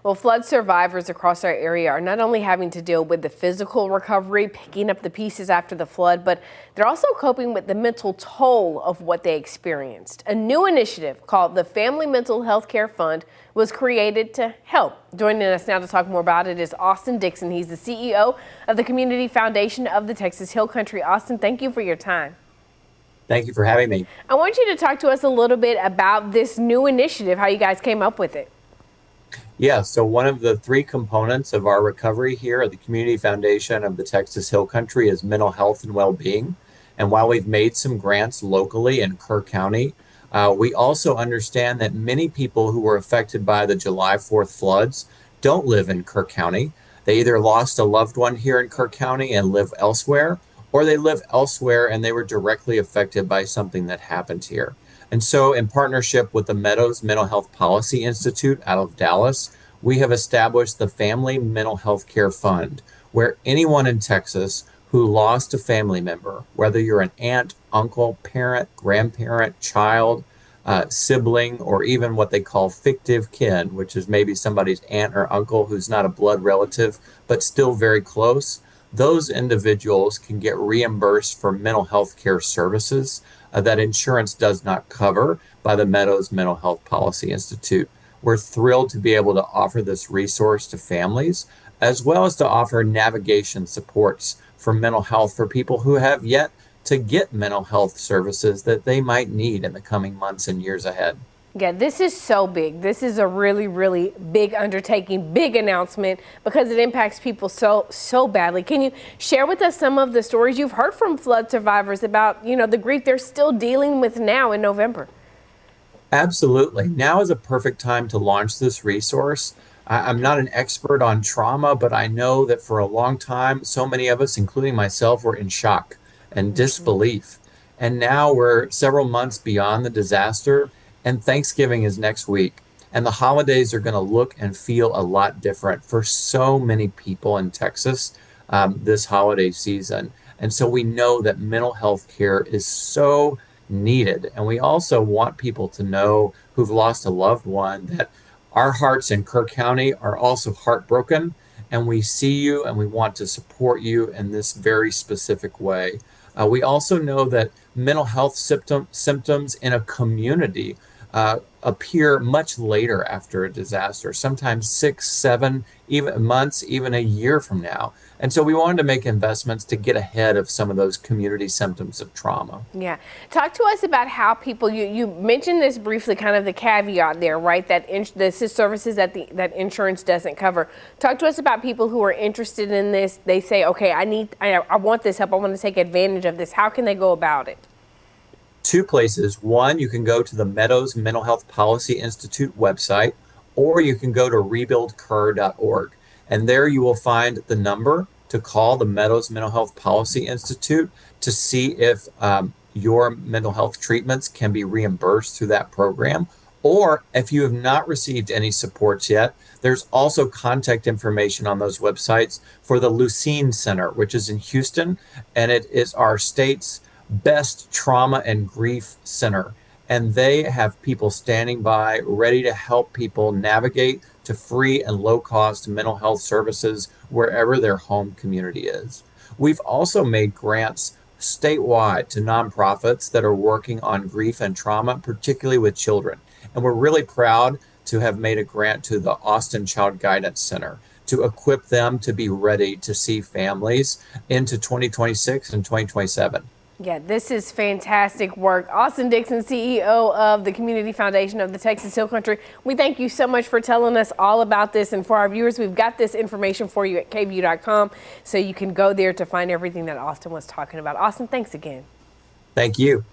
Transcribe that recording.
Well, flood survivors across our area are not only having to deal with the physical recovery, picking up the pieces after the flood, but they're also coping with the mental toll of what they experienced. A new initiative called the Family Mental Health Care Fund was created to help. Joining us now to talk more about it is Austin Dixon. He's the CEO of the Community Foundation of the Texas Hill Country. Austin, thank you for your time. Thank you for having me. I want you to talk to us a little bit about this new initiative, how you guys came up with it. Yeah, so one of the three components of our recovery here at the Community Foundation of the Texas Hill Country is mental health and well-being. And while we've made some grants locally in Kerr County, we also understand that many people who were affected by the July 4th floods don't live in Kerr County. They either lost a loved one here in Kerr County and live elsewhere, or they live elsewhere and they were directly affected by something that happened here. And so in partnership with the Meadows Mental Health Policy Institute out of Dallas, we have established the Family Mental Health Care Fund, where anyone in Texas who lost a family member, whether you're an aunt, uncle, parent, grandparent, child, sibling, or even what they call fictive kin, which is maybe somebody's aunt or uncle who's not a blood relative, but still very close, those individuals can get reimbursed for mental health care services that insurance does not cover by the Meadows Mental Health Policy Institute. We're thrilled to be able to offer this resource to families, as well as to offer navigation supports for mental health for people who have yet to get mental health services that they might need in the coming months and years ahead. Yeah, this is so big. This is a really, really big undertaking, big announcement, because it impacts people so badly. Can you share with us some of the stories you've heard from flood survivors about, the grief they're still dealing with now in November? Absolutely. Now is a perfect time to launch this resource. I'm not an expert on trauma, but I know that for a long time, so many of us, including myself, were in shock and disbelief. And now we're several months beyond the disaster, and Thanksgiving is next week. And the holidays are going to look and feel a lot different for so many people in Texas this holiday season. And so we know that mental health care is so needed. And we also want people to know who've lost a loved one that our hearts in Kerr County are also heartbroken, and we see you and we want to support you in this very specific way. We also know that mental health symptoms in a community appear much later after a disaster, sometimes 6, 7, even months, even a year from now. And so we wanted to make investments to get ahead of some of those community symptoms of trauma. Yeah. Talk to us about how people, you mentioned this briefly, kind of the caveat there, right? That this is services that that insurance doesn't cover. Talk to us about people who are interested in this. They say, okay, I want this help. I want to take advantage of this. How can they go about it? Two places. One, you can go to the Meadows Mental Health Policy Institute website, or you can go to rebuildkerr.org. And there you will find the number to call the Meadows Mental Health Policy Institute to see if your mental health treatments can be reimbursed through that program. Or if you have not received any supports yet, there's also contact information on those websites for the Lucene Center, which is in Houston, and it is our state's best trauma and grief center. And they have people standing by ready to help people navigate to free and low cost mental health services wherever their home community is. We've also made grants statewide to nonprofits that are working on grief and trauma, particularly with children. And we're really proud to have made a grant to the Austin Child Guidance Center to equip them to be ready to see families into 2026 and 2027. Yeah, this is fantastic work. Austin Dixon, CEO of the Community Foundation of the Texas Hill Country. We thank you so much for telling us all about this. And for our viewers, we've got this information for you at KVUE.com, so you can go there to find everything that Austin was talking about. Austin, thanks again. Thank you.